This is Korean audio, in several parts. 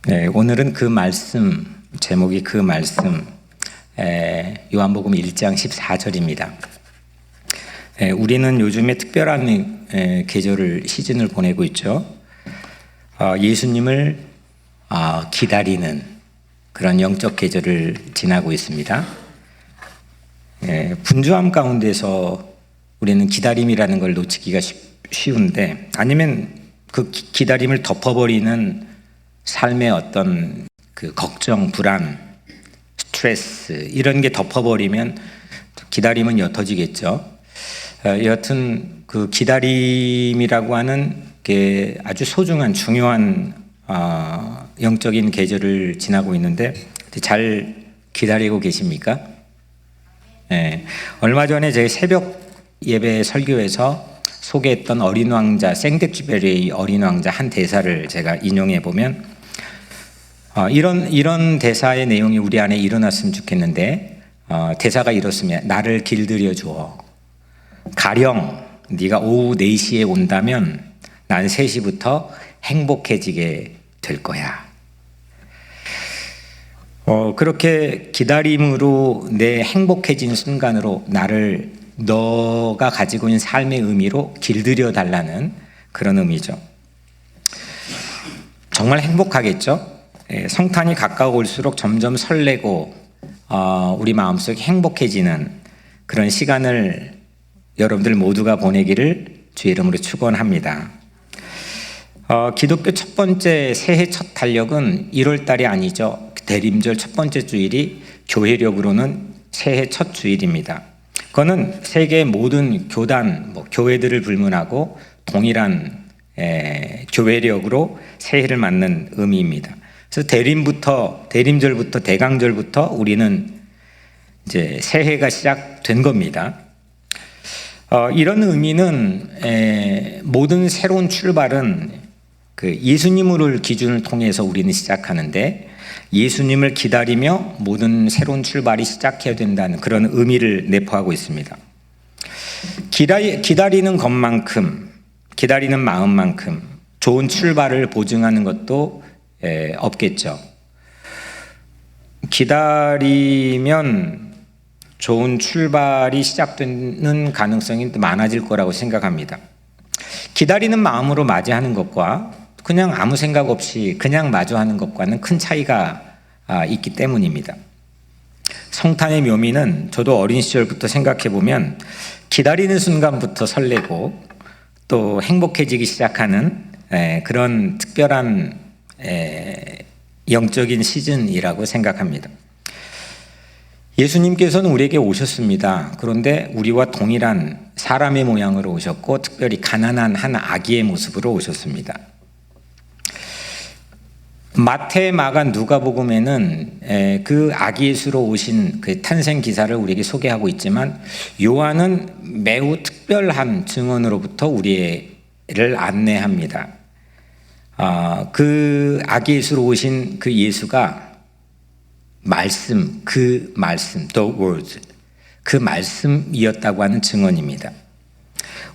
네, 오늘은 그 말씀, 제목이 그 말씀, 요한복음 1장 14절입니다. 우리는 요즘에 특별한 계절을, 시즌을 보내고 있죠. 예수님을 기다리는 그런 영적 계절을 지나고 있습니다. 분주함 가운데서 우리는 기다림이라는 걸 놓치기가 쉬운데, 아니면 그 기다림을 덮어버리는 삶의 어떤 그 걱정, 불안, 스트레스 이런 게 덮어버리면 기다림은 옅어지겠죠. 여하튼 그 기다림이라고 하는 게 아주 소중한 중요한 영적인 계절을 지나고 있는데 잘 기다리고 계십니까? 얼마 전에 제 새벽 예배 설교에서 소개했던 어린 왕자, 생덱쥐베리의 어린 왕자 한 대사를 제가 인용해 보면 이런 대사의 내용이 우리 안에 일어났으면 좋겠는데, 대사가 이렇습니다. 나를 길들여 주어. 가령 네가 오후 4시에 온다면 난 3시부터 행복해지게 될 거야. 그렇게 기다림으로 내 행복해진 순간으로 나를 너가 가지고 있는 삶의 의미로 길들여 달라는 그런 의미죠. 정말 행복하겠죠? 성탄이 가까워올수록 점점 설레고 우리 마음속이 행복해지는 그런 시간을 여러분들 모두가 보내기를 주의 이름으로 축원합니다. 기독교 첫 번째 새해 첫 달력은 1월 달이 아니죠. 대림절 첫 번째 주일이 교회력으로는 새해 첫 주일입니다. 그거는 세계의 모든 교단, 교회들을 불문하고 동일한 교회력으로 새해를 맞는 의미입니다. 그래서 대림절부터 대강절부터 우리는 이제 새해가 시작된 겁니다. 이런 의미는 모든 새로운 출발은 그 예수님을 기준을 통해서 우리는 시작하는데, 예수님을 기다리며 모든 새로운 출발이 시작해야 된다는 그런 의미를 내포하고 있습니다. 기다리는 것만큼, 기다리는 마음만큼 좋은 출발을 보증하는 것도 없겠죠. 기다리면 좋은 출발이 시작되는 가능성이 많아질 거라고 생각합니다. 기다리는 마음으로 맞이하는 것과 그냥 아무 생각 없이 그냥 마주하는 것과는 큰 차이가 있기 때문입니다. 성탄의 묘미는 저도 어린 시절부터 생각해 보면 기다리는 순간부터 설레고 또 행복해지기 시작하는 그런 특별한 영적인 시즌이라고 생각합니다. 예수님께서는 우리에게 오셨습니다. 그런데 우리와 동일한 사람의 모양으로 오셨고, 특별히 가난한 한 아기의 모습으로 오셨습니다. 마태, 마가, 누가복음에는 그 아기 예수로 오신 그 탄생 기사를 우리에게 소개하고 있지만, 요한은 매우 특별한 증언으로부터 우리를 안내합니다. 그 아기 예수로 오신 그 예수가 말씀, 그 말씀, the word, 그 말씀이었다고 하는 증언입니다.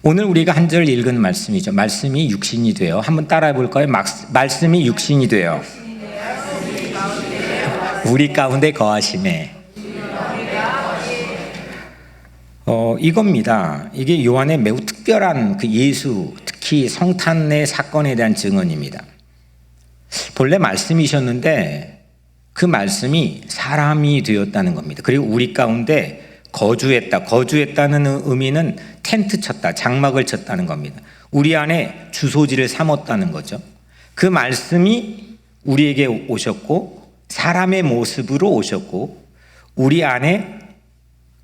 오늘 우리가 한 절 읽은 말씀이죠. 말씀이 육신이 되어. 한번 따라해 볼까요? 말씀이 육신이 되어 우리 가운데 거하심에. 이겁니다. 이게 요한의 매우 특별한 그 예수, 특히 성탄의 사건에 대한 증언입니다. 본래 말씀이셨는데 그 말씀이 사람이 되었다는 겁니다. 그리고 우리 가운데 거주했다는 의미는 텐트 쳤다, 장막을 쳤다는 겁니다. 우리 안에 주소지를 삼았다는 거죠. 그 말씀이 우리에게 오셨고, 사람의 모습으로 오셨고, 우리 안에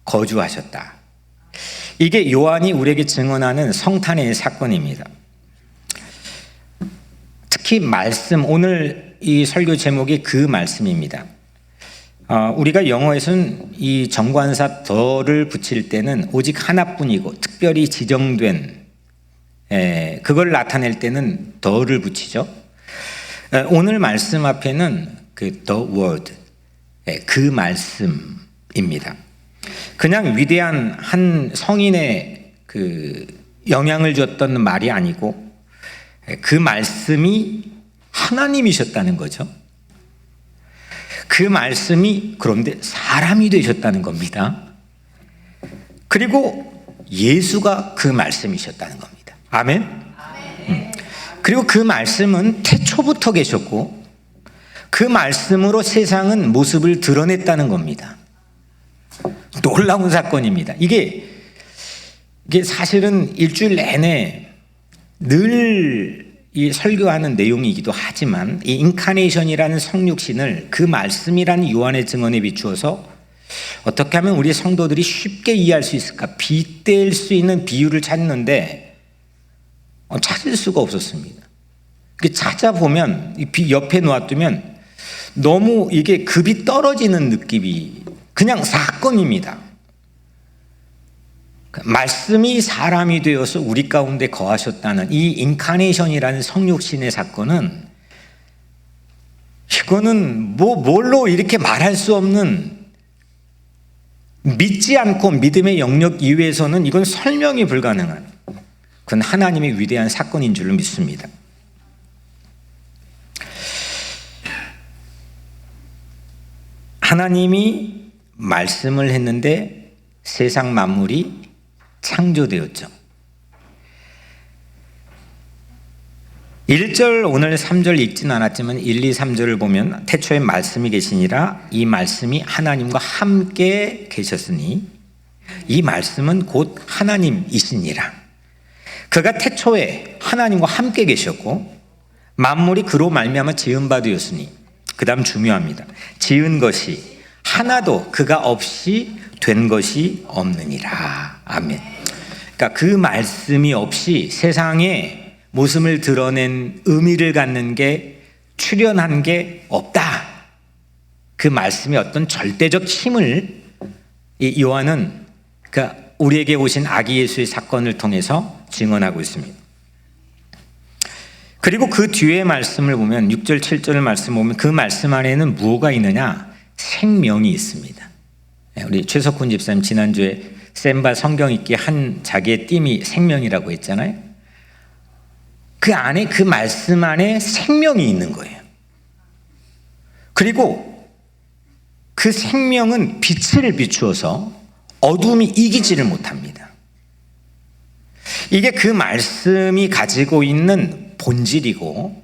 거주하셨다. 이게 요한이 우리에게 증언하는 성탄의 사건입니다. 특히 말씀, 오늘 이 설교 제목이 그 말씀입니다. 우리가 영어에서는 이 정관사 더를 붙일 때는 오직 하나뿐이고 특별히 지정된 그걸 나타낼 때는 더를 붙이죠. 오늘 말씀 앞에는 그 the word, 그 말씀입니다. 그냥 위대한 한 성인의 그 영향을 줬던 말이 아니고 그 말씀이 하나님이셨다는 거죠. 그 말씀이 그런데 사람이 되셨다는 겁니다. 그리고 예수가 그 말씀이셨다는 겁니다. 아멘? 그리고 그 말씀은 태초부터 계셨고 그 말씀으로 세상은 모습을 드러냈다는 겁니다. 놀라운 사건입니다. 이게 사실은 일주일 내내 늘 이 설교하는 내용이기도 하지만 이 인카네이션이라는 성육신을 그 말씀이라는 요한의 증언에 비추어서 어떻게 하면 우리 성도들이 쉽게 이해할 수 있을까 빗댈 수 있는 비유를 찾는데 찾을 수가 없었습니다. 찾아보면 옆에 놓아두면 너무 이게 급이 떨어지는 느낌이 그냥 사건입니다. 말씀이 사람이 되어서 우리 가운데 거하셨다는 이 인카네이션이라는 성육신의 사건은 이거는 뭘로 이렇게 말할 수 없는 믿지 않고 믿음의 영역 이외에서는 이건 설명이 불가능한 그건 하나님의 위대한 사건인 줄로 믿습니다. 하나님이 말씀을 했는데 세상 만물이 창조되었죠. 1절 오늘 3절 읽진 않았지만 1, 2, 3절을 보면 태초에 말씀이 계시니라 이 말씀이 하나님과 함께 계셨으니 이 말씀은 곧 하나님이시니라. 그가 태초에 하나님과 함께 계셨고 만물이 그로 말미암아 지은 바 되었으니 그 다음 중요합니다. 지은 것이 하나도 그가 없이 된 것이 없느니라. 아멘. 그러니까 그 말씀이 없이 세상에 모습을 드러낸 의미를 갖는 게 출현한 게 없다. 그 말씀의 어떤 절대적 힘을 이 요한은 그러니까 우리에게 오신 아기 예수의 사건을 통해서 증언하고 있습니다. 그리고 그 뒤에 말씀을 보면 6절 7절 말씀 보면 그 말씀 안에는 무엇가 있느냐? 생명이 있습니다. 우리 최석훈 집사님 지난주에 센바 성경 읽기 한 자기의 띠이 생명이라고 했잖아요. 그 안에 그 말씀 안에 생명이 있는 거예요. 그리고 그 생명은 빛을 비추어서 어둠이 이기지를 못합니다. 이게 그 말씀이 가지고 있는 본질이고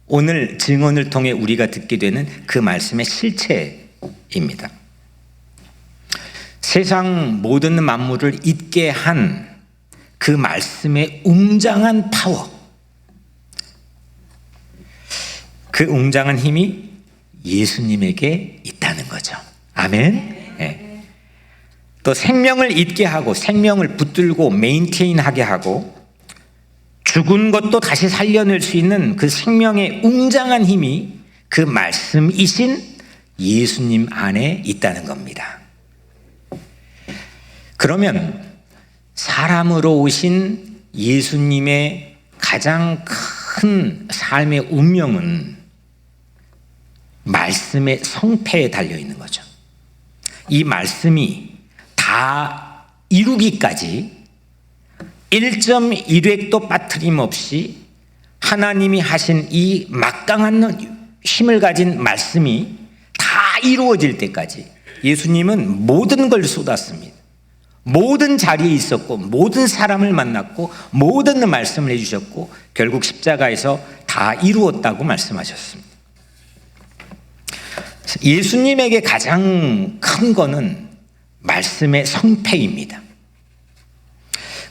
오늘 증언을 통해 우리가 듣게 되는 그 말씀의 실체입니다. 세상 모든 만물을 잊게 한 그 말씀의 웅장한 파워, 그 웅장한 힘이 예수님에게 있다는 거죠. 아멘. 네. 또 생명을 잊게 하고 생명을 붙들고 메인테인하게 하고 죽은 것도 다시 살려낼 수 있는 그 생명의 웅장한 힘이 그 말씀이신 예수님 안에 있다는 겁니다. 그러면 사람으로 오신 예수님의 가장 큰 삶의 운명은 말씀의 성패에 달려 있는 거죠. 이 말씀이 다 이루기까지 1.1획도 빠트림 없이 하나님이 하신 이 막강한 힘을 가진 말씀이 다 이루어질 때까지 예수님은 모든 걸 쏟았습니다. 모든 자리에 있었고 모든 사람을 만났고 모든 말씀을 해주셨고 결국 십자가에서 다 이루었다고 말씀하셨습니다. 예수님에게 가장 큰 거는 말씀의 성패입니다.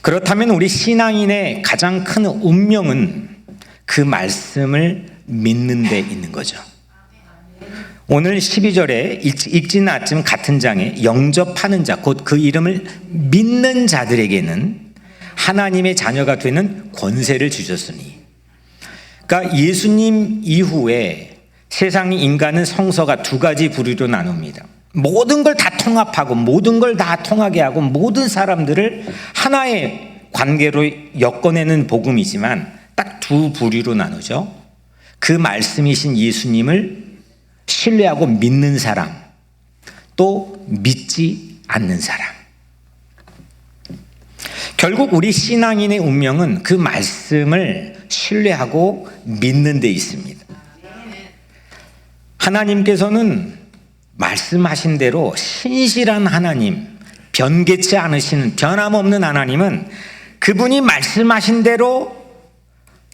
그렇다면 우리 신앙인의 가장 큰 운명은 그 말씀을 믿는 데 있는 거죠. 오늘 12절에 읽지는 않지만 같은 장에 영접하는 자, 곧 그 이름을 믿는 자들에게는 하나님의 자녀가 되는 권세를 주셨으니, 그러니까 예수님 이후에 세상이 인간은 성서가 두 가지 부류로 나눕니다. 모든 걸 다 통합하고 모든 걸 다 통하게 하고 모든 사람들을 하나의 관계로 엮어내는 복음이지만 딱 두 부류로 나누죠. 그 말씀이신 예수님을 신뢰하고 믿는 사람, 또 믿지 않는 사람. 결국 우리 신앙인의 운명은 그 말씀을 신뢰하고 믿는 데 있습니다. 하나님께서는 말씀하신 대로 신실한 하나님, 변개치 않으시는 변함없는 하나님은 그분이 말씀하신 대로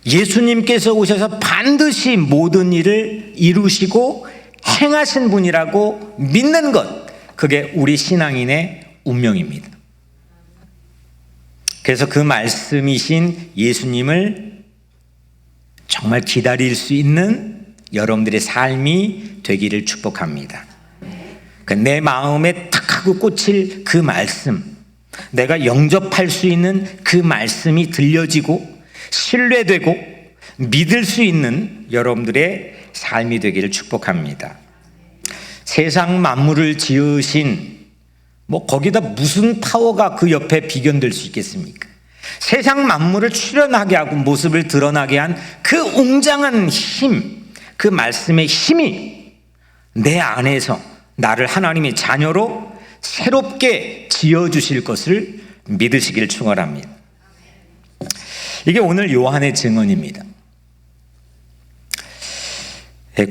예수님께서 오셔서 반드시 모든 일을 이루시고 행하신 분이라고 믿는 것, 그게 우리 신앙인의 운명입니다. 그래서 그 말씀이신 예수님을 정말 기다릴 수 있는 여러분들의 삶이 되기를 축복합니다. 내 마음에 탁 하고 꽂힐 그 말씀, 내가 영접할 수 있는 그 말씀이 들려지고 신뢰되고 믿을 수 있는 여러분들의 삶이 되기를 축복합니다. 세상 만물을 지으신 거기다 무슨 파워가 그 옆에 비견될 수 있겠습니까? 세상 만물을 출현하게 하고 모습을 드러나게 한 그 웅장한 힘, 그 말씀의 힘이 내 안에서 나를 하나님의 자녀로 새롭게 지어주실 것을 믿으시길 축원합니다. 이게 오늘 요한의 증언입니다.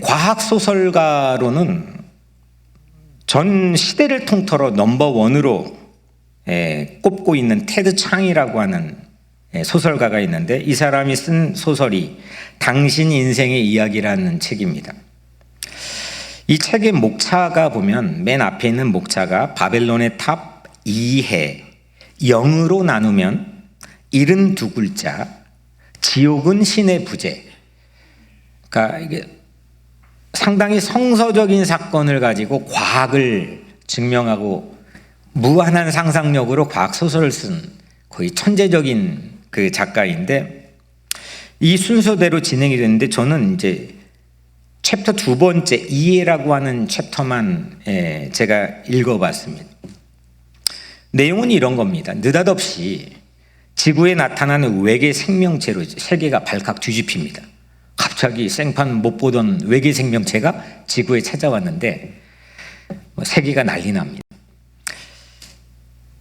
과학소설가로는 전 시대를 통틀어 넘버원으로 꼽고 있는 테드 창이라고 하는 소설가가 있는데, 이 사람이 쓴 소설이 당신 인생의 이야기라는 책입니다. 이 책의 목차가 보면 맨 앞에 있는 목차가 바벨론의 탑 2해, 0으로 나누면 72글자, 지옥은 신의 부재. 그러니까 이게 상당히 성서적인 사건을 가지고 과학을 증명하고 무한한 상상력으로 과학 소설을 쓴 거의 천재적인 그 작가인데, 이 순서대로 진행이 됐는데 저는 이제 챕터 두 번째 이해라고 하는 챕터만 제가 읽어봤습니다. 내용은 이런 겁니다. 느닷없이 지구에 나타나는 외계 생명체로 세계가 발칵 뒤집힙니다. 갑자기 생판 못 보던 외계 생명체가 지구에 찾아왔는데 세계가 난리 납니다.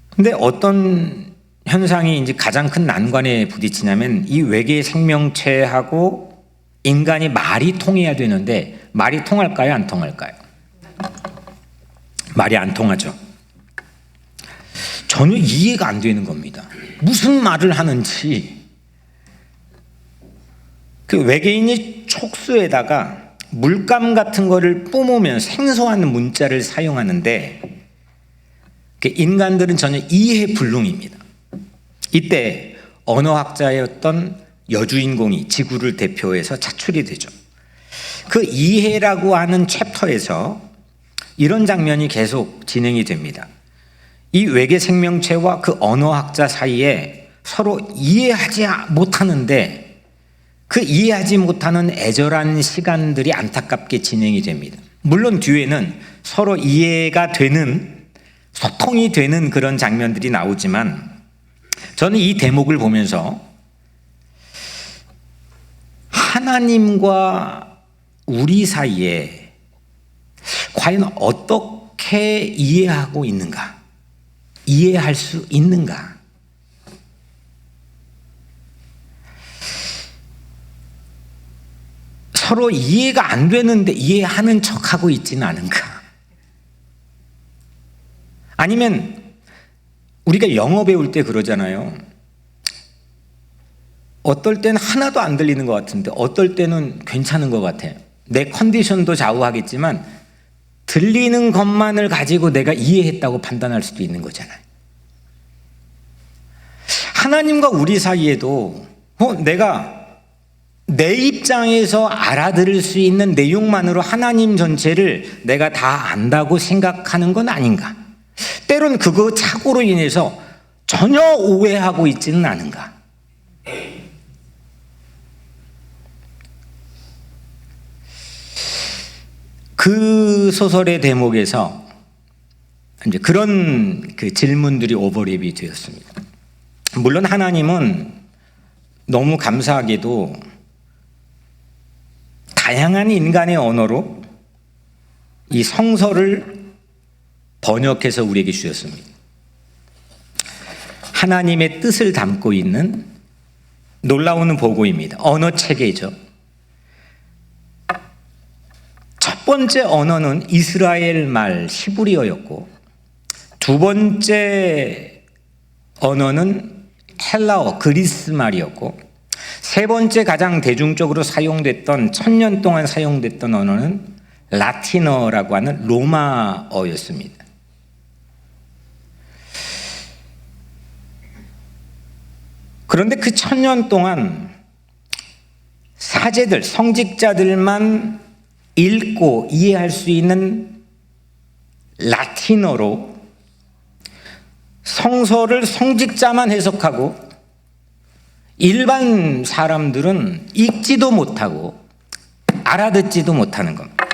근데 어떤 현상이 이제 가장 큰 난관에 부딪히냐면, 이 외계 생명체하고 인간이 말이 통해야 되는데 말이 통할까요? 안 통할까요? 말이 안 통하죠. 전혀 이해가 안 되는 겁니다. 무슨 말을 하는지. 그 외계인이 촉수에다가 물감 같은 거를 뿜으면 생소한 문자를 사용하는데 인간들은 전혀 이해불능입니다. 이때 언어학자였던 여주인공이 지구를 대표해서 차출이 되죠. 그 이해라고 하는 챕터에서 이런 장면이 계속 진행이 됩니다. 이 외계 생명체와 그 언어학자 사이에 서로 이해하지 못하는데 그 이해하지 못하는 애절한 시간들이 안타깝게 진행이 됩니다. 물론 뒤에는 서로 이해가 되는, 소통이 되는 그런 장면들이 나오지만, 저는 이 대목을 보면서 하나님과 우리 사이에 과연 어떻게 이해하고 있는가? 이해할 수 있는가? 서로 이해가 안 되는데 이해하는 척하고 있지는 않은가? 아니면 우리가 영어 배울 때 그러잖아요. 어떨 때는 하나도 안 들리는 것 같은데 어떨 때는 괜찮은 것 같아요. 내 컨디션도 좌우하겠지만 들리는 것만을 가지고 내가 이해했다고 판단할 수도 있는 거잖아요. 하나님과 우리 사이에도 내가 내 입장에서 알아들을 수 있는 내용만으로 하나님 전체를 내가 다 안다고 생각하는 건 아닌가? 때론 그거 착오로 인해서 전혀 오해하고 있지는 않은가? 그 소설의 대목에서 이제 그런 그 질문들이 오버랩이 되었습니다. 물론 하나님은 너무 감사하게도 다양한 인간의 언어로 이 성서를 번역해서 우리에게 주셨습니다. 하나님의 뜻을 담고 있는 놀라운 보고입니다. 언어 체계죠. 첫 번째 언어는 이스라엘 말 히브리어였고, 두 번째 언어는 헬라어 그리스 말이었고, 세 번째 가장 대중적으로 사용됐던 1000년 동안 사용됐던 언어는 라틴어라고 하는 로마어였습니다. 그런데 그 1000년 동안 사제들, 성직자들만 읽고 이해할 수 있는 라틴어로 성서를 성직자만 해석하고 일반 사람들은 읽지도 못하고 알아듣지도 못하는 겁니다.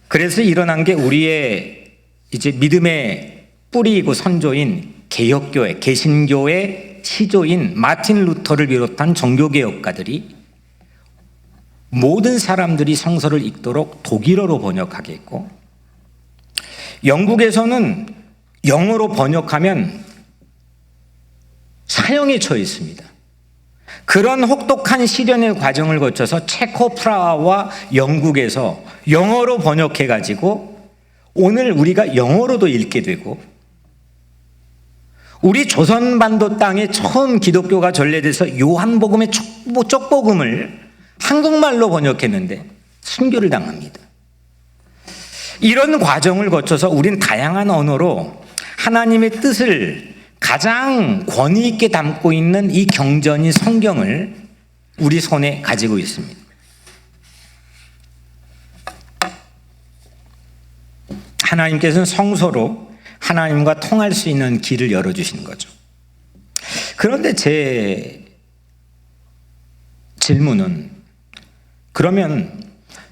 그래서 일어난 게 우리의 이제 믿음의 뿌리이고 선조인 개혁교회, 개신교의 시조인 마틴 루터를 비롯한 종교개혁가들이 모든 사람들이 성서를 읽도록 독일어로 번역하게 했고, 영국에서는 영어로 번역하면 사형에 처해 있습니다. 그런 혹독한 시련의 과정을 거쳐서 체코 프라하와 영국에서 영어로 번역해가지고 오늘 우리가 영어로도 읽게 되고, 우리 조선반도 땅에 처음 기독교가 전래돼서 요한복음의 쪽복음을 한국말로 번역했는데 순교를 당합니다. 이런 과정을 거쳐서 우린 다양한 언어로 하나님의 뜻을 가장 권위 있게 담고 있는 이 경전인 성경을 우리 손에 가지고 있습니다. 하나님께서는 성서로 하나님과 통할 수 있는 길을 열어주시는 거죠. 그런데 제 질문은, 그러면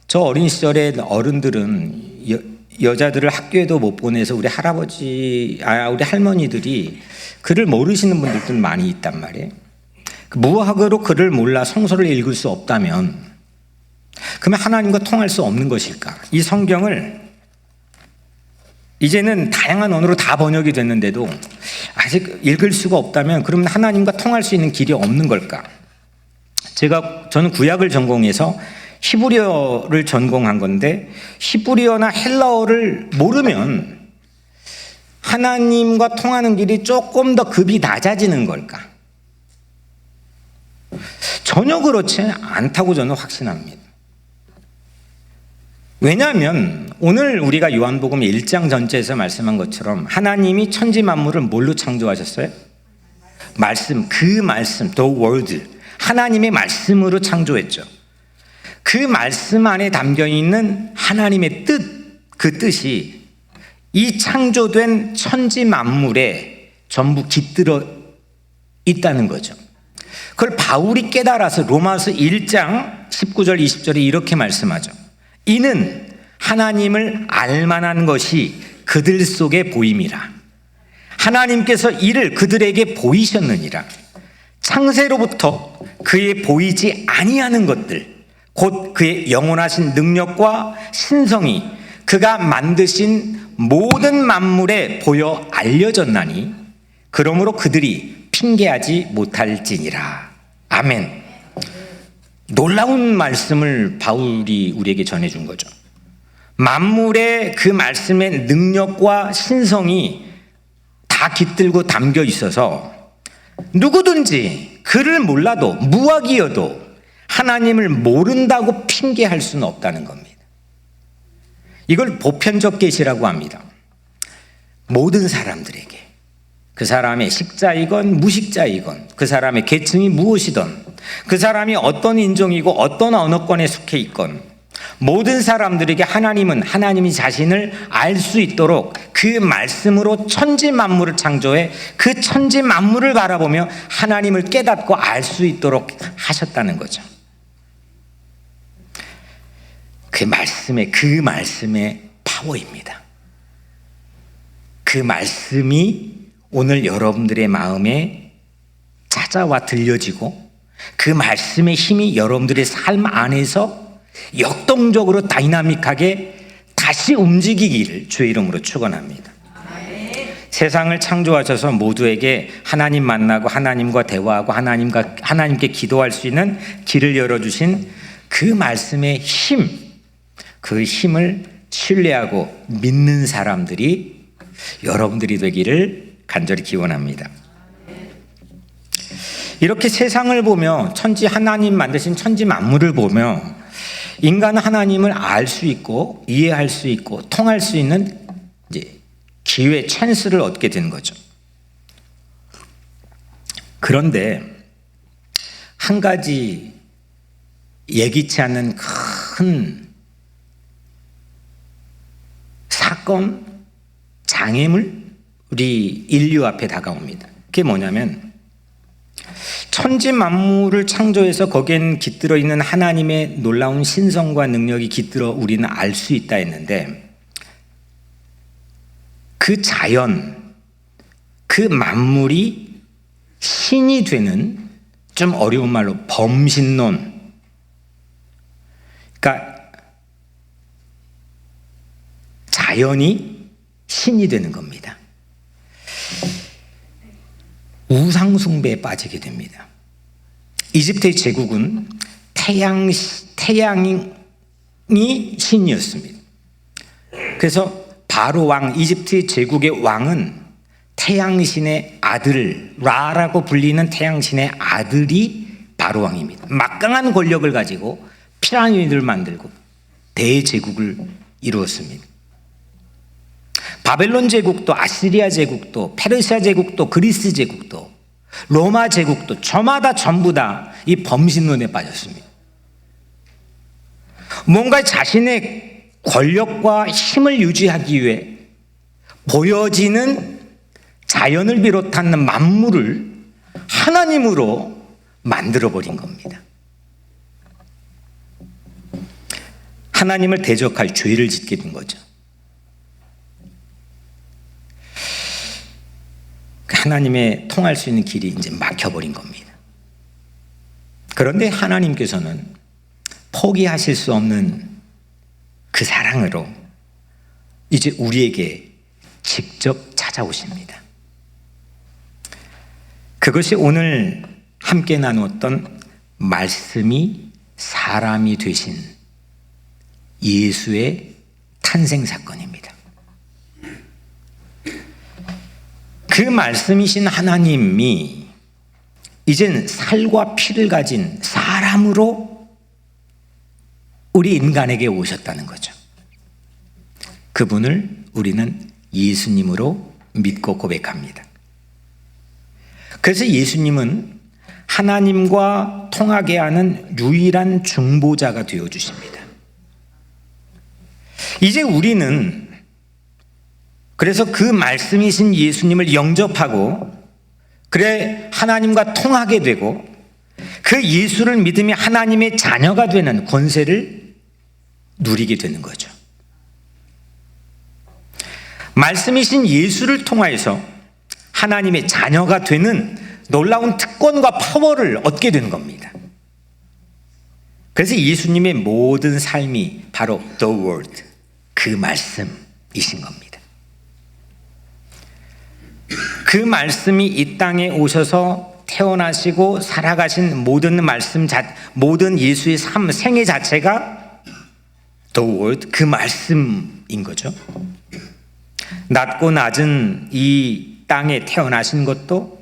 저 어린 시절에 어른들은 여자들을 학교에도 못 보내서 우리 우리 할머니들이 글을 모르시는 분들도 많이 있단 말이에요. 무학으로 글을 몰라 성서를 읽을 수 없다면 그러면 하나님과 통할 수 없는 것일까? 이 성경을 이제는 다양한 언어로 다 번역이 됐는데도 아직 읽을 수가 없다면 그러면 하나님과 통할 수 있는 길이 없는 걸까? 저는 구약을 전공해서 히브리어를 전공한 건데, 히브리어나 헬라어를 모르면 하나님과 통하는 길이 조금 더 급이 낮아지는 걸까? 전혀 그렇지 않다고 저는 확신합니다. 왜냐하면 오늘 우리가 요한복음 1장 전체에서 말씀한 것처럼 하나님이 천지 만물을 뭘로 창조하셨어요? 말씀, 그 말씀, the word, 하나님의 말씀으로 창조했죠. 그 말씀 안에 담겨 있는 하나님의 뜻, 그 뜻이 이 창조된 천지 만물에 전부 깃들어 있다는 거죠. 그걸 바울이 깨달아서 로마서 1장 19절 20절에 이렇게 말씀하죠. 이는 하나님을 알만한 것이 그들 속에 보임이라. 하나님께서 이를 그들에게 보이셨느니라. 창세로부터 그의 보이지 아니하는 것들, 곧 그의 영원하신 능력과 신성이 그가 만드신 모든 만물에 보여 알려졌나니 그러므로 그들이 핑계하지 못할지니라. 아멘. 놀라운 말씀을 바울이 우리에게 전해준 거죠. 만물의 그 말씀의 능력과 신성이 다 깃들고 담겨 있어서 누구든지 그를 몰라도, 무학이어도 하나님을 모른다고 핑계할 수는 없다는 겁니다. 이걸 보편적 계시라고 합니다. 모든 사람들에게, 그 사람의 식자이건 무식자이건, 그 사람의 계층이 무엇이든, 그 사람이 어떤 인종이고 어떤 언어권에 속해 있건, 모든 사람들에게 하나님은 하나님이 자신을 알 수 있도록 그 말씀으로 천지 만물을 창조해 그 천지 만물을 바라보며 하나님을 깨닫고 알 수 있도록 하셨다는 거죠. 그 말씀의 파워입니다. 그 말씀이 오늘 여러분들의 마음에 찾아와 들려지고 그 말씀의 힘이 여러분들의 삶 안에서 역동적으로 다이나믹하게 다시 움직이기를 주의 이름으로 축원합니다. 세상을 창조하셔서 모두에게 하나님 만나고 하나님과 대화하고 하나님께 기도할 수 있는 길을 열어주신 그 말씀의 힘, 그 힘을 신뢰하고 믿는 사람들이 여러분들이 되기를 간절히 기원합니다. 이렇게 세상을 보며 하나님 만드신 천지 만물을 보며 인간은 하나님을 알 수 있고 이해할 수 있고 통할 수 있는 이제 기회, 찬스를 얻게 된 거죠. 그런데 한 가지 예기치 않는 큰 사건, 장애물 우리 인류 앞에 다가옵니다. 그게 뭐냐면 천지 만물을 창조해서 거기엔 깃들어 있는 하나님의 놀라운 신성과 능력이 깃들어 우리는 알 수 있다 했는데 그 자연, 그 만물이 신이 되는, 좀 어려운 말로 범신론, 그러니까 자연이 신이 되는 겁니다. 우상 숭배에 빠지게 됩니다. 이집트의 제국은 태양이 신이었습니다. 그래서 바로 왕, 이집트의 제국의 왕은 태양신의 아들, 라라고 불리는 태양신의 아들이 바로 왕입니다. 막강한 권력을 가지고 피라미드를 만들고 대제국을 이루었습니다. 바벨론 제국도, 아시리아 제국도, 페르시아 제국도, 그리스 제국도, 로마 제국도 저마다 전부 다 이 범신론에 빠졌습니다. 뭔가 자신의 권력과 힘을 유지하기 위해 보여지는 자연을 비롯한 만물을 하나님으로 만들어버린 겁니다. 하나님을 대적할 죄를 짓게 된 거죠. 하나님의 통할 수 있는 길이 이제 막혀버린 겁니다. 그런데 하나님께서는 포기하실 수 없는 그 사랑으로 이제 우리에게 직접 찾아오십니다. 그것이 오늘 함께 나누었던 말씀이 사람이 되신 예수의 탄생 사건입니다. 그 말씀이신 하나님이 이젠 살과 피를 가진 사람으로 우리 인간에게 오셨다는 거죠. 그분을 우리는 예수님으로 믿고 고백합니다. 그래서 예수님은 하나님과 통하게 하는 유일한 중보자가 되어주십니다. 이제 우리는 그래서 그 말씀이신 예수님을 영접하고 그래 하나님과 통하게 되고 그 예수를 믿으며 하나님의 자녀가 되는 권세를 누리게 되는 거죠. 말씀이신 예수를 통하여서 하나님의 자녀가 되는 놀라운 특권과 파워를 얻게 되는 겁니다. 그래서 예수님의 모든 삶이 바로 The Word, 그 말씀이신 겁니다. 그 말씀이 이 땅에 오셔서 태어나시고 살아가신 모든 말씀, 모든 예수의 삶, 생애 자체가 The Word, 그 말씀인 거죠. 낮고 낮은 이 땅에 태어나신 것도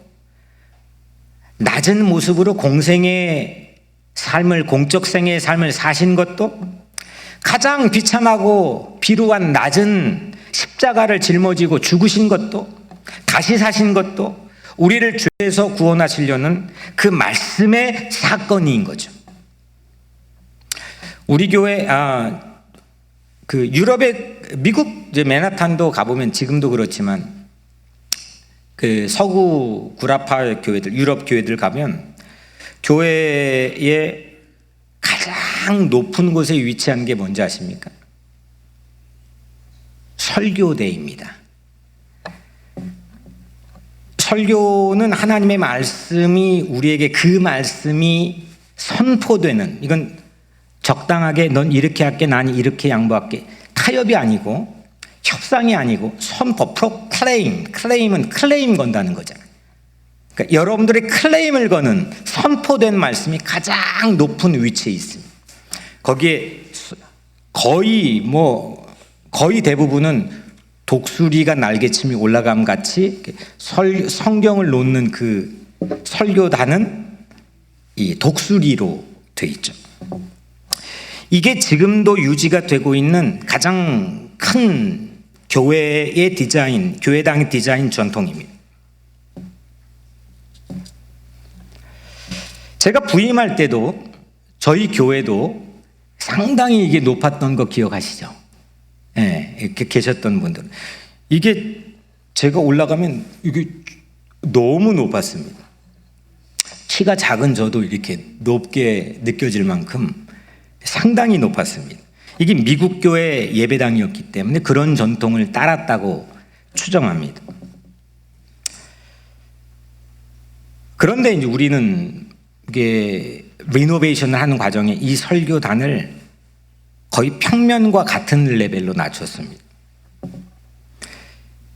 낮은 모습으로 공생의 삶을, 공적생의 삶을 사신 것도 가장 비참하고 비루한 낮은 십자가를 짊어지고 죽으신 것도 다시 사신 것도 우리를 죄에서 구원하시려는 그 말씀의 사건인 거죠. 우리 교회 그 유럽의 미국 이제 맨하탄도 가보면 지금도 그렇지만 그 서구 구라파 교회들, 유럽 교회들 가면 교회의 가장 높은 곳에 위치한 게 뭔지 아십니까? 설교대입니다. 설교는 하나님의 말씀이 우리에게 그 말씀이 선포되는, 이건 적당하게 넌 이렇게 할게, 난 이렇게 양보할게, 타협이 아니고 협상이 아니고 선포, 클레임은 클레임 건다는 거잖아요. 그러니까 여러분들의 클레임을 거는 선포된 말씀이 가장 높은 위치에 있습니다. 거기에 거의 대부분은 독수리가 날개침이 올라감 같이 성경을 놓는 그 설교단은 이 독수리로 돼 있죠. 이게 지금도 유지가 되고 있는 가장 큰 교회의 디자인, 교회당의 디자인 전통입니다. 제가 부임할 때도 저희 교회도 상당히 이게 높았던 거 기억하시죠? 네, 이렇게 계셨던 분들은. 이게 제가 올라가면 이게 너무 높았습니다. 키가 작은 저도 이렇게 높게 느껴질 만큼 상당히 높았습니다. 이게 미국 교회 예배당이었기 때문에 그런 전통을 따랐다고 추정합니다. 그런데 이제 우리는 이게 리노베이션을 하는 과정에 이 설교단을 거의 평면과 같은 레벨로 낮췄습니다.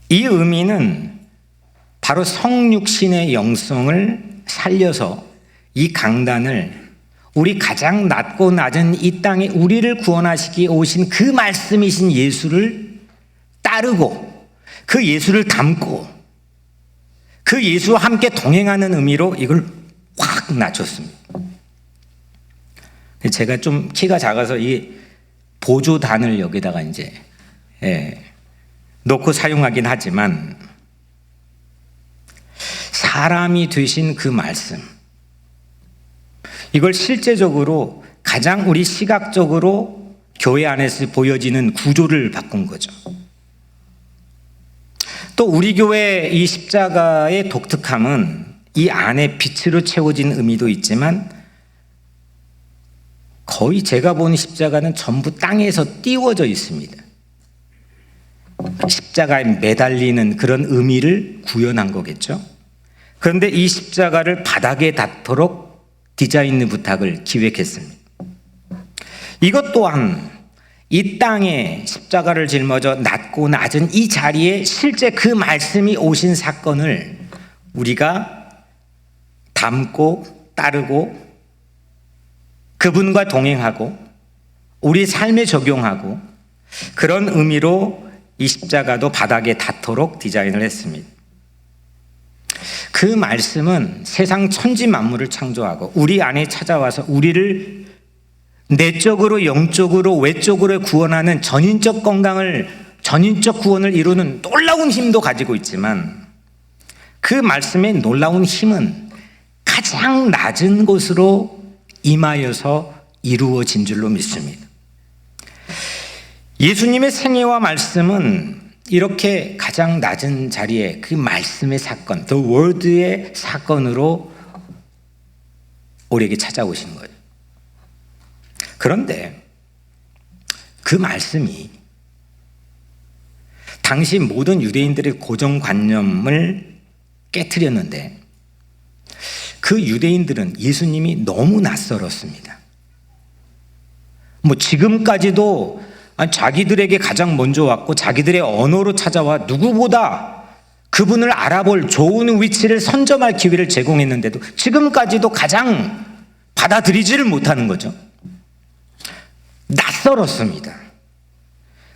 이 의미는 바로 성육신의 영성을 살려서 이 강단을 우리 가장 낮고 낮은 이 땅에 우리를 구원하시기 오신 그 말씀이신 예수를 따르고 그 예수를 닮고 그 예수와 함께 동행하는 의미로 이걸 확 낮췄습니다. 제가 좀 키가 작아서 이 보조단을 여기다가 이제 놓고 사용하긴 하지만 사람이 되신 그 말씀, 이걸 실제적으로 가장 우리 시각적으로 교회 안에서 보여지는 구조를 바꾼 거죠. 또 우리 교회 이 십자가의 독특함은 이 안에 빛으로 채워진 의미도 있지만 거의 제가 본 십자가는 전부 땅에서 띄워져 있습니다. 십자가에 매달리는 그런 의미를 구현한 거겠죠. 그런데 이 십자가를 바닥에 닿도록 디자인 부탁을 기획했습니다. 이것 또한 이 땅에 십자가를 짊어져 낮고 낮은 이 자리에 실제 그 말씀이 오신 사건을 우리가 닮고 따르고 그분과 동행하고 우리 삶에 적용하고 그런 의미로 이 십자가도 바닥에 닿도록 디자인을 했습니다. 그 말씀은 세상 천지 만물을 창조하고 우리 안에 찾아와서 우리를 내적으로 영적으로 외적으로 구원하는 전인적 구원을 이루는 놀라운 힘도 가지고 있지만 그 말씀의 놀라운 힘은 가장 낮은 곳으로 임하여서 이루어진 줄로 믿습니다. 예수님의 생애와 말씀은 이렇게 가장 낮은 자리에 그 말씀의 사건, The Word의 사건으로 우리에게 찾아오신 거예요. 그런데 그 말씀이 당시 모든 유대인들의 고정관념을 깨트렸는데 그 유대인들은 예수님이 너무 낯설었습니다. 지금까지도 자기들에게 가장 먼저 왔고 자기들의 언어로 찾아와 누구보다 그분을 알아볼 좋은 위치를 선점할 기회를 제공했는데도 지금까지도 가장 받아들이지를 못하는 거죠. 낯설었습니다.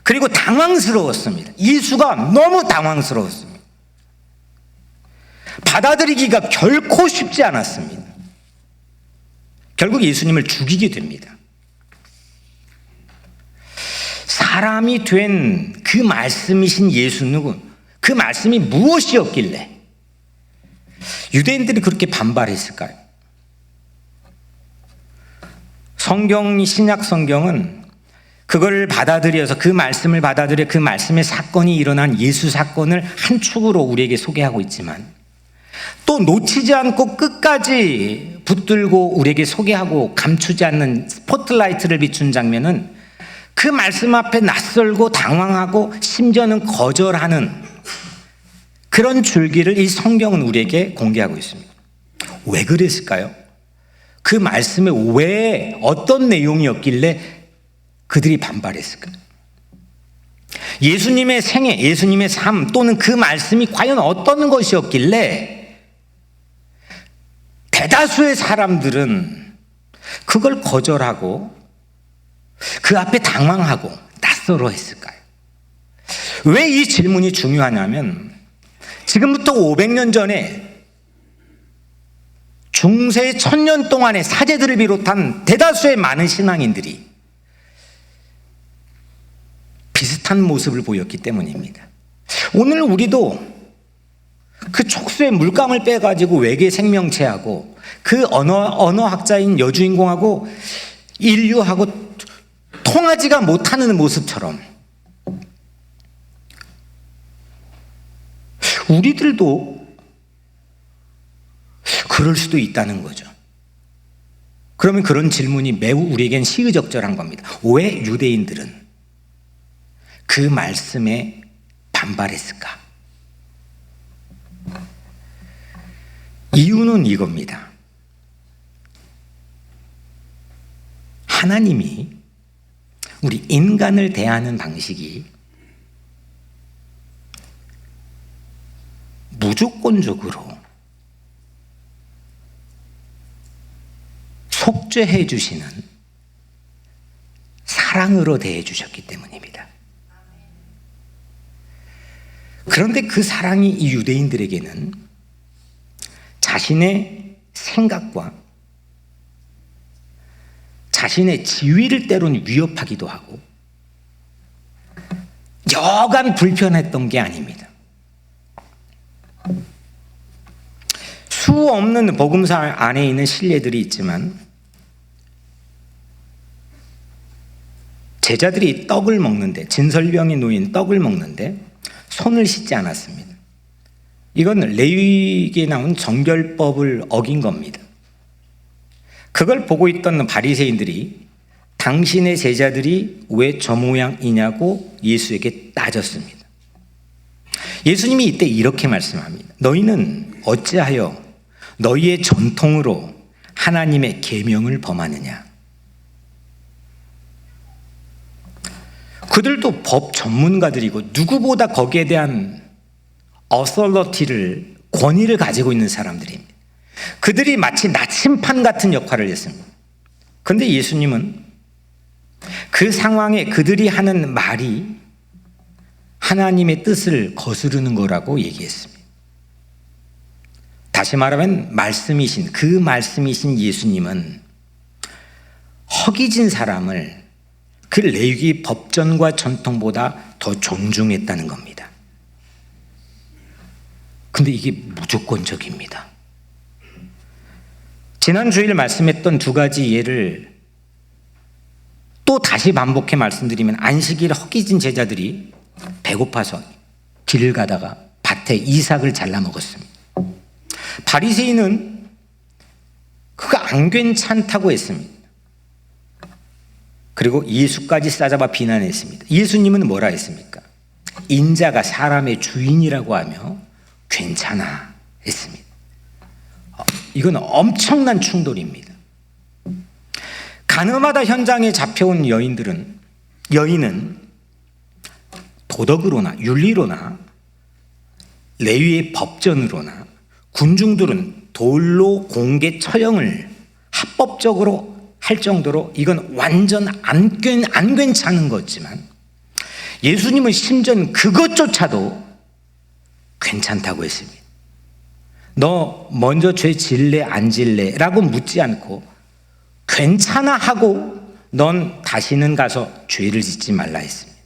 그리고 당황스러웠습니다. 예수가 너무 당황스러웠습니다. 받아들이기가 결코 쉽지 않았습니다. 결국 예수님을 죽이게 됩니다. 사람이 된 그 말씀이신 예수는 그 말씀이 무엇이었길래 유대인들이 그렇게 반발했을까요? 신약 성경은 그걸 받아들여서 그 말씀을 받아들여 그 말씀의 사건이 일어난 예수 사건을 한 축으로 우리에게 소개하고 있지만 또 놓치지 않고 끝까지 붙들고 우리에게 소개하고 감추지 않는 스포트라이트를 비춘 장면은 그 말씀 앞에 낯설고 당황하고 심지어는 거절하는 그런 줄기를 이 성경은 우리에게 공개하고 있습니다. 왜 그랬을까요? 그 말씀에 왜 어떤 내용이었길래 그들이 반발했을까요? 예수님의 생애, 예수님의 삶 또는 그 말씀이 과연 어떤 것이었길래 대다수의 사람들은 그걸 거절하고 그 앞에 당황하고 낯설어 했을까요? 왜 이 질문이 중요하냐면 지금부터 500년 전에 중세 1000년 동안의 사제들을 비롯한 대다수의 많은 신앙인들이 비슷한 모습을 보였기 때문입니다. 오늘 우리도 그 촉수의 물감을 빼가지고 외계 생명체하고 그 언어학자인 여주인공하고 인류하고 통하지가 못하는 모습처럼 우리들도 그럴 수도 있다는 거죠. 그러면 그런 질문이 매우 우리에겐 시의적절한 겁니다. 왜 유대인들은 그 말씀에 반발했을까? 이유는 이겁니다. 하나님이 우리 인간을 대하는 방식이 무조건적으로 속죄해 주시는 사랑으로 대해 주셨기 때문입니다. 그런데 그 사랑이 이 유대인들에게는 자신의 생각과 자신의 지위를 때로는 위협하기도 하고 여간 불편했던 게 아닙니다. 수 없는 복음서 안에 있는 신뢰들이 있지만 제자들이 떡을 먹는데, 진설병이 놓인 떡을 먹는데 손을 씻지 않았습니다. 이건 레위기에 나온 정결법을 어긴 겁니다. 그걸 보고 있던 바리새인들이 당신의 제자들이 왜 저 모양이냐고 예수에게 따졌습니다. 예수님이 이때 이렇게 말씀합니다. 너희는 어찌하여 너희의 전통으로 하나님의 계명을 범하느냐? 그들도 법 전문가들이고 누구보다 거기에 대한 어설러티를, 권위를 가지고 있는 사람들입니다. 그들이 마치 나침판 같은 역할을 했습니다. 그런데 예수님은 그 상황에 그들이 하는 말이 하나님의 뜻을 거스르는 거라고 얘기했습니다. 다시 말하면 그 말씀이신 예수님은 허기진 사람을 그 레위기 법전과 전통보다 더 존중했다는 겁니다. 근데 이게 무조건적입니다. 지난 주일 말씀했던 두 가지 예를 또 다시 반복해 말씀드리면, 안식일 허기진 제자들이 배고파서 길을 가다가 밭에 이삭을 잘라 먹었습니다. 바리새인은 그거 안 괜찮다고 했습니다. 그리고 예수까지 싸잡아 비난했습니다. 예수님은 뭐라 했습니까? 인자가 사람의 주인이라고 하며 괜찮아 했습니다. 이건 엄청난 충돌입니다. 가늠하다 현장에 잡혀온 여인은 도덕으로나 윤리로나 레위의 법전으로나, 군중들은 돌로 공개 처형을 합법적으로 할 정도로 이건 완전 안 괜찮은 거지만, 예수님은 심지어 그것조차도 괜찮다고 했습니다. 너 먼저 죄 질래 안 질래? 라고 묻지 않고 괜찮아 하고 넌 다시는 가서 죄를 짓지 말라 했습니다.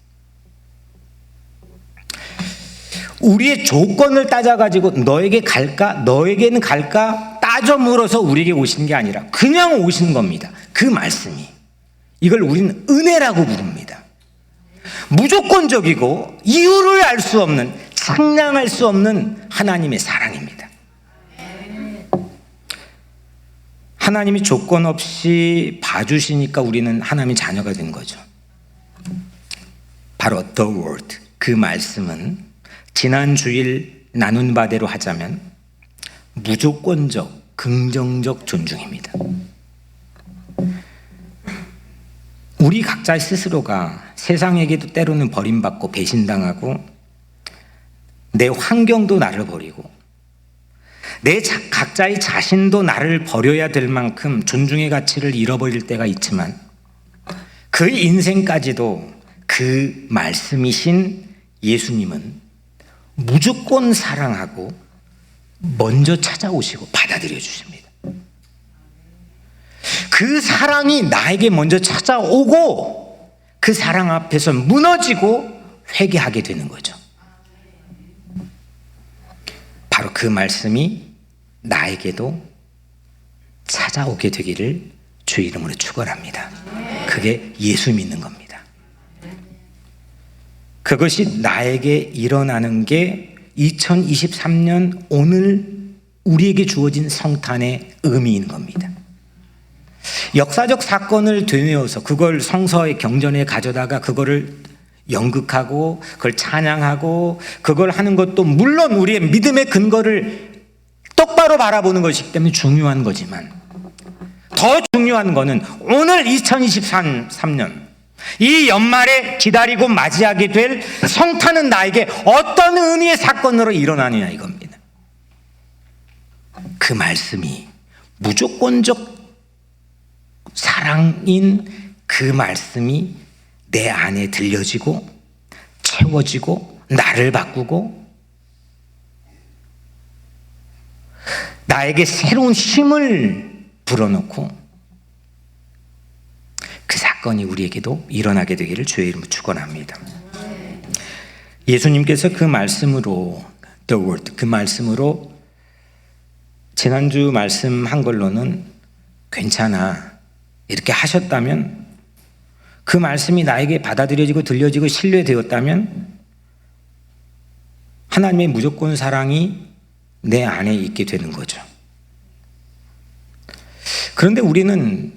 우리의 조건을 따져가지고 너에게 갈까? 너에게는 갈까? 따져 물어서 우리에게 오신 게 아니라 그냥 오신 겁니다. 그 말씀이. 이걸 우리는 은혜라고 부릅니다. 무조건적이고 이유를 알 수 없는, 상냥할 수 없는 하나님의 사랑입니다. 하나님이 조건 없이 봐주시니까 우리는 하나님의 자녀가 된 거죠. 바로 The Word, 그 말씀은 지난 주일 나눈 바대로 하자면 무조건적, 긍정적 존중입니다. 우리 각자 스스로가 세상에게도 때로는 버림받고 배신당하고 내 환경도 나를 버리고 내 각자의 자신도 나를 버려야 될 만큼 존중의 가치를 잃어버릴 때가 있지만, 그 인생까지도 그 말씀이신 예수님은 무조건 사랑하고 먼저 찾아오시고 받아들여 주십니다. 그 사랑이 나에게 먼저 찾아오고 그 사랑 앞에서 무너지고 회개하게 되는 거죠. 바로 그 말씀이 나에게도 찾아오게 되기를 주의 이름으로 축원합니다. 그게 예수 믿는 겁니다. 그것이 나에게 일어나는 게 2023년 오늘 우리에게 주어진 성탄의 의미인 겁니다. 역사적 사건을 되뇌어서 그걸 성서의 경전에 가져다가 그거를 연극하고 그걸 찬양하고 그걸 하는 것도 물론 우리의 믿음의 근거를 똑바로 바라보는 것이기 때문에 중요한 거지만 더 중요한 거는 오늘 2023년 이 연말에 기다리고 맞이하게 될 성탄은 나에게 어떤 의미의 사건으로 일어나느냐 이겁니다. 그 말씀이 무조건적 사랑인 그 말씀이 내 안에 들려지고 채워지고 나를 바꾸고 나에게 새로운 힘을 불어넣고 그 사건이 우리에게도 일어나게 되기를 주의 이름으로 축원합니다. 예수님께서 그 말씀으로 The Word, 그 말씀으로 지난주 말씀한 걸로는 괜찮아 이렇게 하셨다면 그 말씀이 나에게 받아들여지고 들려지고 신뢰되었다면 하나님의 무조건 사랑이 내 안에 있게 되는 거죠. 그런데 우리는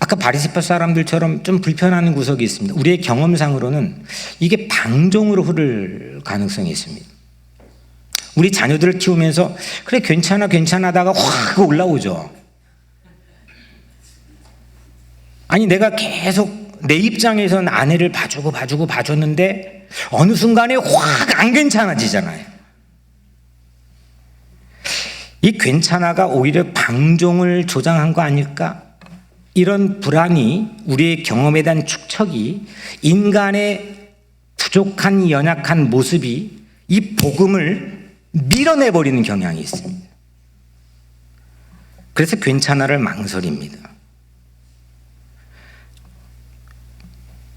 아까 바리새파 사람들처럼 좀 불편한 구석이 있습니다. 우리의 경험상으로는 이게 방종으로 흐를 가능성이 있습니다. 우리 자녀들을 키우면서 그래 괜찮아 하다가 확 올라오죠. 아니 내가 계속 내 입장에서는 아내를 봐줬는데 어느 순간에 확 안 괜찮아지잖아요. 이 괜찮아가 오히려 방종을 조장한 거 아닐까? 이런 불안이 우리의 경험에 대한 축척이 인간의 부족한 연약한 모습이 이 복음을 밀어내버리는 경향이 있습니다. 그래서 괜찮아를 망설입니다.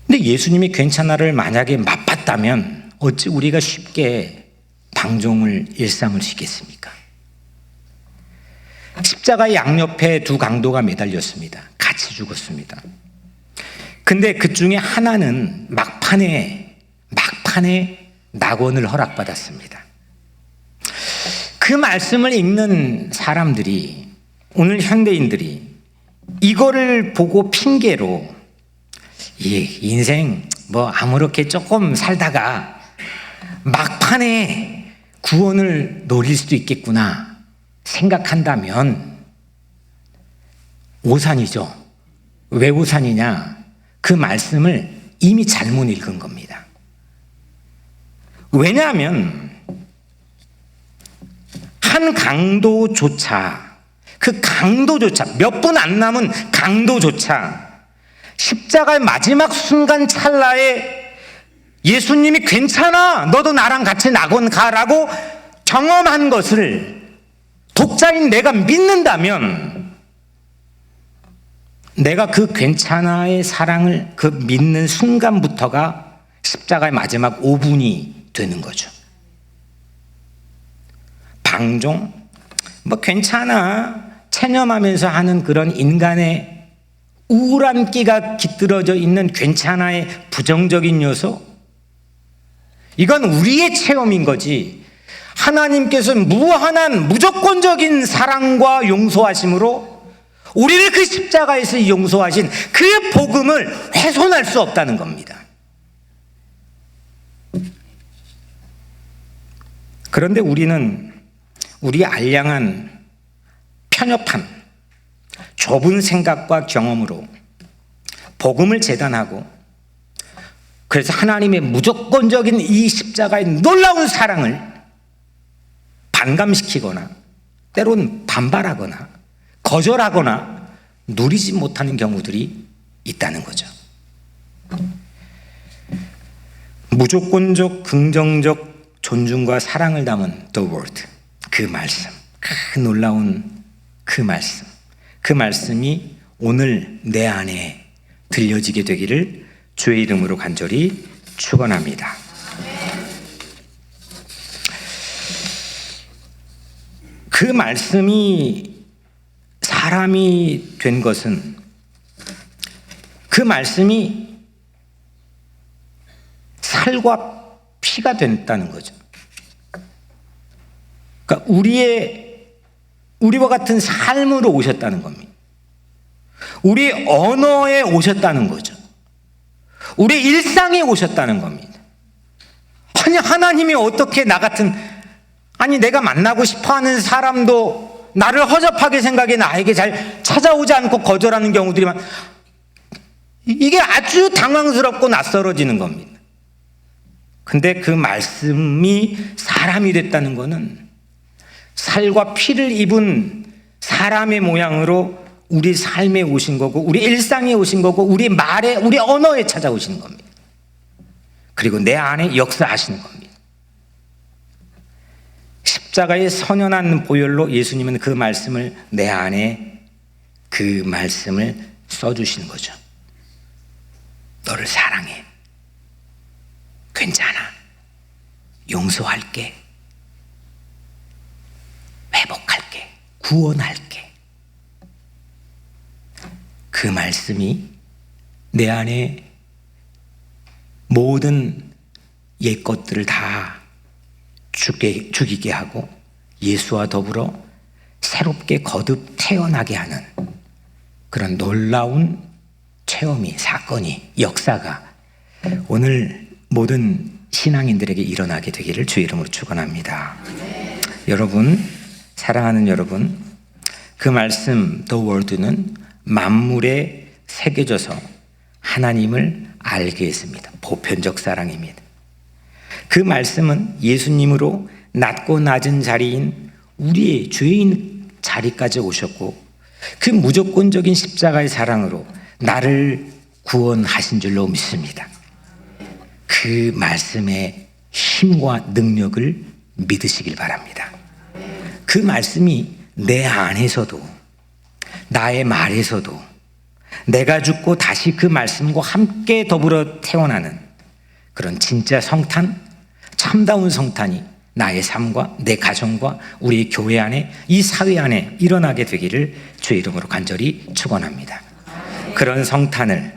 근데 예수님이 괜찮아를 만약에 맛봤다면 어찌 우리가 쉽게 방종을 일삼을 수 있겠습니까? 십자가의 양옆에 두 강도가 매달렸습니다. 같이 죽었습니다. 근데 그 중에 하나는 막판에 낙원을 허락받았습니다. 그 말씀을 읽는 사람들이 오늘 현대인들이 이거를 보고 핑계로 인생 뭐 아무렇게 조금 살다가 막판에 구원을 노릴 수도 있겠구나 생각한다면 오산이죠. 왜 오산이냐? 그 말씀을 이미 잘못 읽은 겁니다. 왜냐하면 한 강도조차 몇 분 안 남은 강도조차 십자가의 마지막 순간 찰나에 예수님이 괜찮아 너도 나랑 같이 낙원 가라고 경험한 것을 독자인 내가 믿는다면 내가 그 괜찮아의 사랑을 그 믿는 순간부터가 십자가의 마지막 5분이 되는 거죠. 방종 뭐 괜찮아 체념하면서 하는 그런 인간의 우울한 끼가 깃들어져 있는 괜찮아의 부정적인 요소, 이건 우리의 체험인 거지 하나님께서 무한한 무조건적인 사랑과 용서하심으로 우리를 그 십자가에서 용서하신 그 복음을 훼손할 수 없다는 겁니다. 그런데 우리는 우리 알량한 편협한 좁은 생각과 경험으로 복음을 재단하고 그래서 하나님의 무조건적인 이 십자가의 놀라운 사랑을 반감시키거나 때로는 반발하거나 거절하거나 누리지 못하는 경우들이 있다는 거죠. 무조건적 긍정적 존중과 사랑을 담은 The Word, 그 말씀, 그 놀라운 그 말씀이 오늘 내 안에 들려지게 되기를 주의 이름으로 간절히 축원합니다. 그 말씀이 사람이 된 것은 그 말씀이 살과 피가 됐다는 거죠. 그러니까 우리와 같은 삶으로 오셨다는 겁니다. 우리 언어에 오셨다는 거죠. 우리 일상에 오셨다는 겁니다. 아니, 하나님이 어떻게 나 같은, 아니, 내가 만나고 싶어 하는 사람도 나를 허접하게 생각해 나에게 잘 찾아오지 않고 거절하는 경우들이 많, 이게 아주 당황스럽고 낯설어지는 겁니다. 근데 그 말씀이 사람이 됐다는 것은 살과 피를 입은 사람의 모양으로 우리 삶에 오신 거고, 우리 일상에 오신 거고, 우리 말에, 우리 언어에 찾아오시는 겁니다. 그리고 내 안에 역사하시는 겁니다. 십자가의 선연한 보혈로 예수님은 그 말씀을 내 안에 그 말씀을 써주시는 거죠. 너를 사랑해. 괜찮아. 용서할게. 회복할게. 구원할게. 그 말씀이 내 안에 모든 옛 것들을 다 죽이게 하고 예수와 더불어 새롭게 거듭 태어나게 하는 그런 놀라운 체험이, 사건이, 역사가 오늘 모든 신앙인들에게 일어나게 되기를 주의 이름으로 축원합니다. 여러분, 사랑하는 여러분, 그 말씀 The Word는 만물에 새겨져서 하나님을 알게 했습니다. 보편적 사랑입니다. 그 말씀은 예수님으로 낮고 낮은 자리인 우리의 죄인 자리까지 오셨고, 그 무조건적인 십자가의 사랑으로 나를 구원하신 줄로 믿습니다. 그 말씀의 힘과 능력을 믿으시길 바랍니다. 그 말씀이 내 안에서도, 나의 말에서도, 내가 죽고 다시 그 말씀과 함께 더불어 태어나는 그런 진짜 성탄, 참다운 성탄이 나의 삶과 내 가정과 우리 교회 안에, 이 사회 안에 일어나게 되기를 주의 이름으로 간절히 축원합니다. 그런 성탄을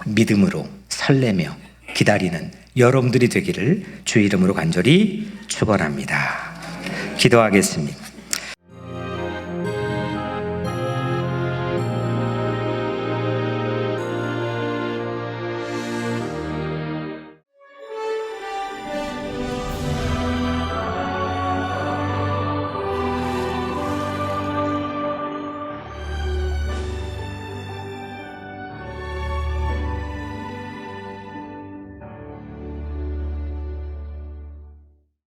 믿음으로 설레며 기다리는 여러분들이 되기를 주의 이름으로 간절히 축원합니다. 기도하겠습니다.